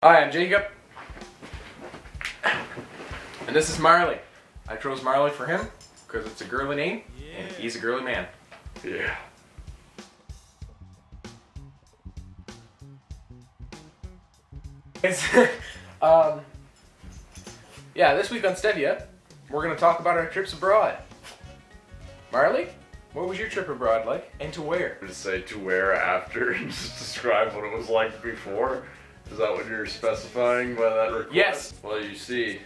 Hi, I'm Jacob, and this is Marley. I chose Marley for him because it's a girly name, and he's a girly man. Yeah. It's, this week on Stevia, we're going to talk about our trips abroad. Marley, what was your trip abroad like, and to where? Just say to where after and just describe what it was like before. Is that what you're specifying by that request? Yes. Well, you see,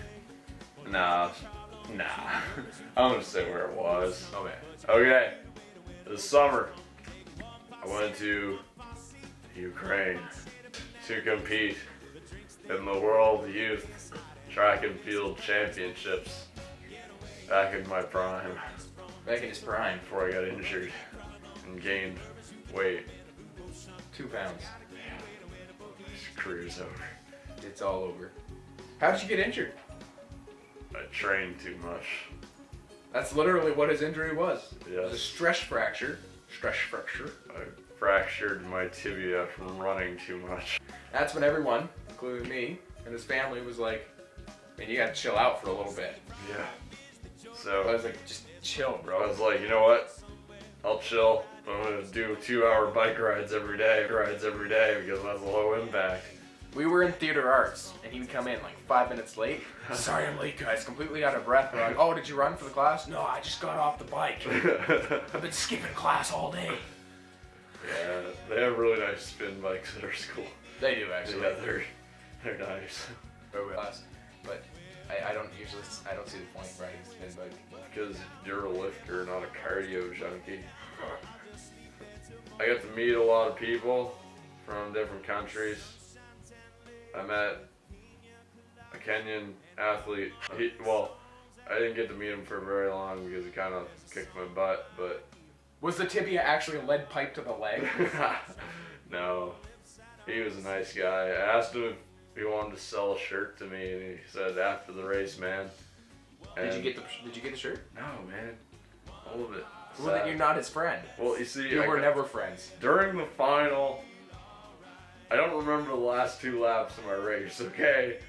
nah. I'm gonna say where it was. Okay. This summer, I went to Ukraine to compete in the World Youth Track and Field Championships back in my prime. Back in his prime. Before I got injured and gained weight. 2 pounds. Career's over. It's all over. How did you get injured? I trained too much. That's literally what his injury was. Yes. It was a stress fracture. I fractured my tibia from running too much. That's when everyone, including me and his family, was like, man, you gotta chill out for a little bit. Yeah. I So was like, just chill, I bro. was like, you know what? I'll chill. I'm gonna do 2-hour bike rides every day because that's low impact. We were in theater arts, and he would come in like 5 minutes late. Sorry I'm late, guys. Completely out of breath. We're like, oh, did you run for the class? No, I just got off the bike. I've been skipping class all day. Yeah, they have really nice spin bikes at our school. They do, actually. Yeah, they're nice. But I don't see the point of riding a spin bike. Because you're a lifter, not a cardio junkie. I got to meet a lot of people from different countries. I met a Kenyan athlete. I didn't get to meet him for very long because he kind of kicked my butt, but... Was the tibia actually a lead pipe to the leg? No. He was a nice guy. I asked him if he wanted to sell a shirt to me, and he said, after the race, man. Did you get the shirt? No, man. All of it. Well, then you're not his friend. Well, you see... You were never friends. During the final... I don't remember the last 2 laps of my race, okay?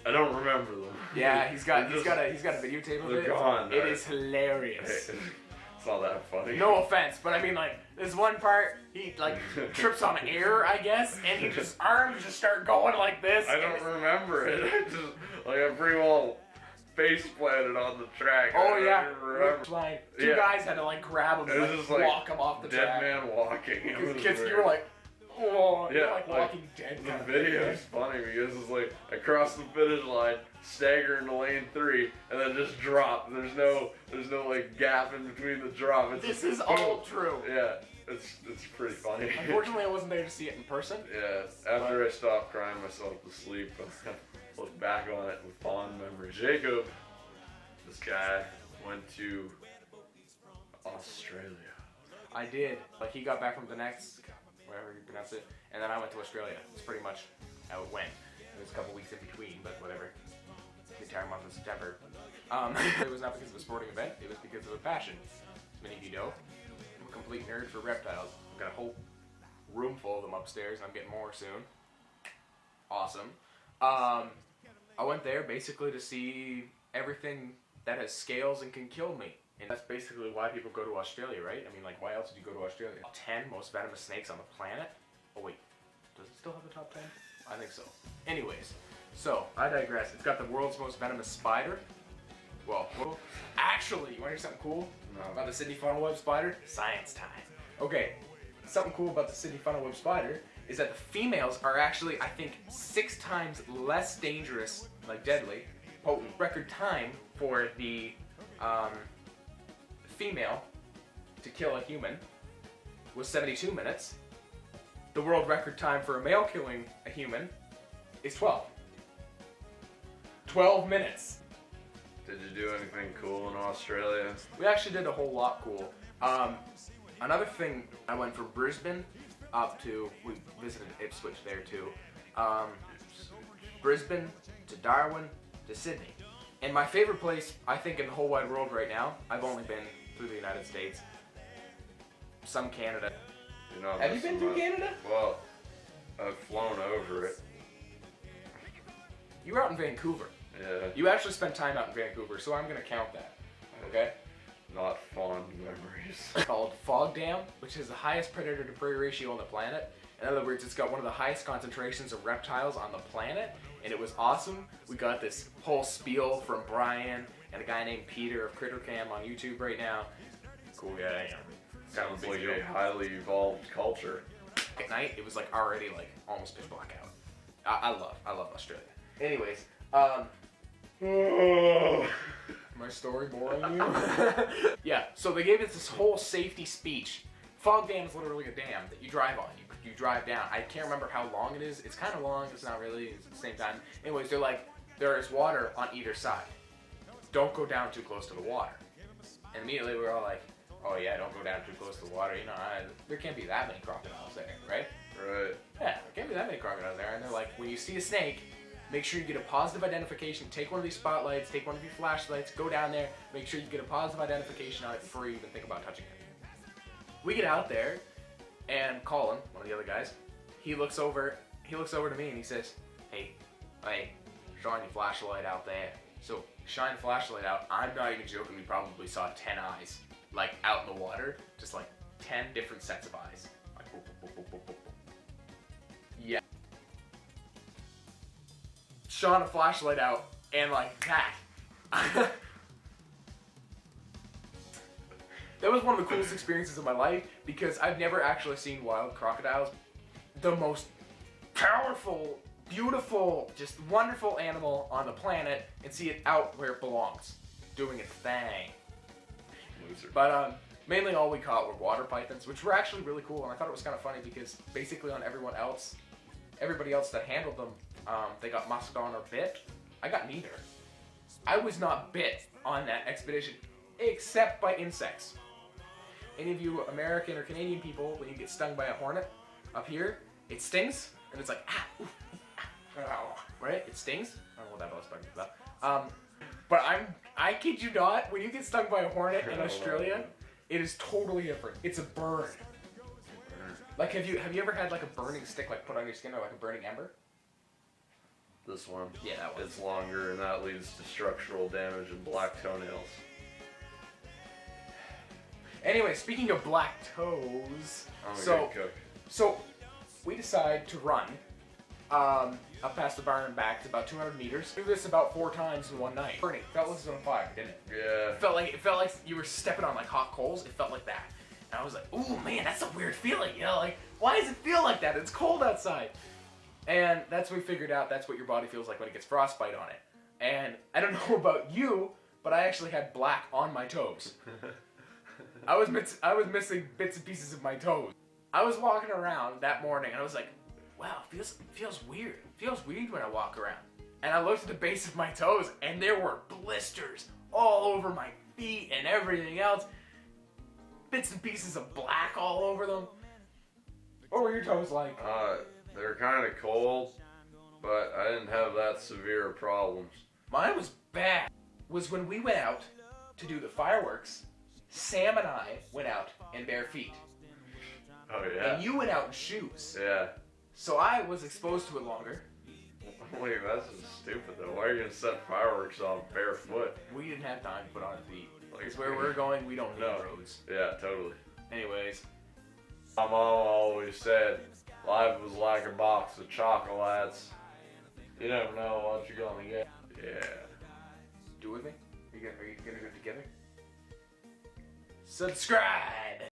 I don't remember them. Yeah, he's got a videotape of They're it. gone. It is hilarious. It's not that funny. No offense, but I mean, like, this one part, he, like, trips on air, I guess, and his arms just start going like this. I don't remember it. I pretty well face planted on the track. Oh, I yeah. don't even remember. Like, two guys had to, like, grab him It and, was like, just like walk him off the dead track. man walking. It was Because you weird. were like, oh, Yeah, you're like Walking Dead The kind of video thing. is funny because it's like I cross the finish line, stagger into lane 3, and then just drop. There's no like gap in between the drop. It's This just is all true. Yeah, it's pretty funny. Unfortunately, I wasn't there to see it in person. Yeah, after I stopped crying myself to sleep, I look back on it with fond memories. Jacob, this guy, went to Australia. I did. Like, he got back from the next, whatever you pronounce it, and then I went to Australia. It's pretty much how it went. There was a couple weeks in between, but whatever. The entire month of September. It was not because of a sporting event, it was because of a passion. As many of you know, I'm a complete nerd for reptiles. I've got a whole room full of them upstairs, and I'm getting more soon. Awesome. I went there basically to see everything that has scales and can kill me. And that's basically why people go to Australia, right? I mean, like, why else would you go to Australia? 10 most venomous snakes on the planet? Oh, wait. Does it still have the top 10? I think so. Anyways, so, I digress. It's got the world's most venomous spider. Well, actually, you want to hear something cool about the Sydney funnel web spider? Science time. Okay, something cool about the Sydney funnel web spider is that the females are actually, I think, 6 times less dangerous, like deadly. Potent record time for the female to kill a human was 72 minutes. The world record time for a male killing a human is 12. 12 minutes. Did you do anything cool in Australia? We actually did a whole lot cool. Another thing, I went from Brisbane up to, we visited Ipswich there too. Brisbane to Darwin to Sydney. And my favorite place, I think, in the whole wide world right now, I've only been through the United States, some Canada. You're not Have you been through Canada? Well, I've flown over it. You were out in Vancouver. Yeah. You actually spent time out in Vancouver, so I'm gonna count that. Okay? Not fond memories. It's called Fog Dam, which is the highest predator to prey ratio on the planet. In other words, it's got one of the highest concentrations of reptiles on the planet, and it was awesome. We got this whole spiel from Brian and a guy named Peter of CritterCam on YouTube right now. Cool guy. Sounds like a highly evolved culture. At night, it was like already like almost pitch black out. I love Australia. Anyways, my story boring you? Yeah, so they gave us this whole safety speech. Fog Dam is literally a dam that you drive on. You drive down. I can't remember how long it is. It's kind of long. It's not really. It's at the same time. Anyways, they're like, there is water on either side. Don't go down too close to the water. And immediately we were all like, oh yeah, don't go down too close to the water. You know, there can't be that many crocodiles there, right? Right. Yeah, there can't be that many crocodiles there. And they're like, when you see a snake, make sure you get a positive identification. Take one of these spotlights, take one of your flashlights, go down there, make sure you get a positive identification on it before you even think about touching it. We get out there, and Colin, one of the other guys, he looks over to me and he says, hey, shine your flashlight out there. So, shine the flashlight out. I'm not even joking, we probably saw 10 eyes, like, out in the water. Just like 10 different sets of eyes. Like, boop, boop, boop, boop, boop, boop. Yeah. Shone a flashlight out, and like that. That was one of the coolest experiences of my life because I've never actually seen wild crocodiles. The most powerful, beautiful, just wonderful animal on the planet, and see it out where it belongs, doing its thing. Loser. But mainly all we caught were water pythons, which were actually really cool, and I thought it was kind of funny because basically on everybody else that handled them, they got musked on or bit. I got neither. I was not bit on that expedition, except by insects. Any of you American or Canadian people, when you get stung by a hornet up here, it stings, and it's like, ah, oof, ah, right? It stings. I don't know what that was talking about. But I kid you not, when you get stung by a hornet in Australia, it is totally different. It's a burn. Like, have you ever had like a burning stick like put on your skin or like a burning ember? This one. Yeah, that one. It's longer and that leads to structural damage and black toenails. Anyway, speaking of black toes, I'm a good cook. So we decide to run up past the barn and back. It's about 200 meters. Do this about 4 times in one night. Burning. Felt like it was on fire, didn't it? Yeah. It felt like you were stepping on like hot coals. It felt like that. And I was like, ooh man, that's a weird feeling. You know, like why does it feel like that? It's cold outside. And that's when we figured out that's what your body feels like when it gets frostbite on it. And I don't know about you, but I actually had black on my toes. I was missing bits and pieces of my toes. I was walking around that morning and I was like, wow, it feels weird. It feels weird when I walk around. And I looked at the base of my toes and there were blisters all over my feet and everything else. Bits and pieces of black all over them. What were your toes like? They're kind of cold, but I didn't have that severe problems. Mine was bad. Was when we went out to do the fireworks, Sam and I went out in bare feet. Oh yeah. And you went out in shoes. Yeah. So I was exposed to it longer. Wait, that's just stupid though. Why are you gonna set fireworks off barefoot? We didn't have time to put on feet. Like, Because where we're going, we don't need No. roads. Yeah, totally. Anyways. My mom always said, life was like a box of chocolates. You never know what you're gonna get. Yeah. Do it with me? Are you gonna do it together? Subscribe!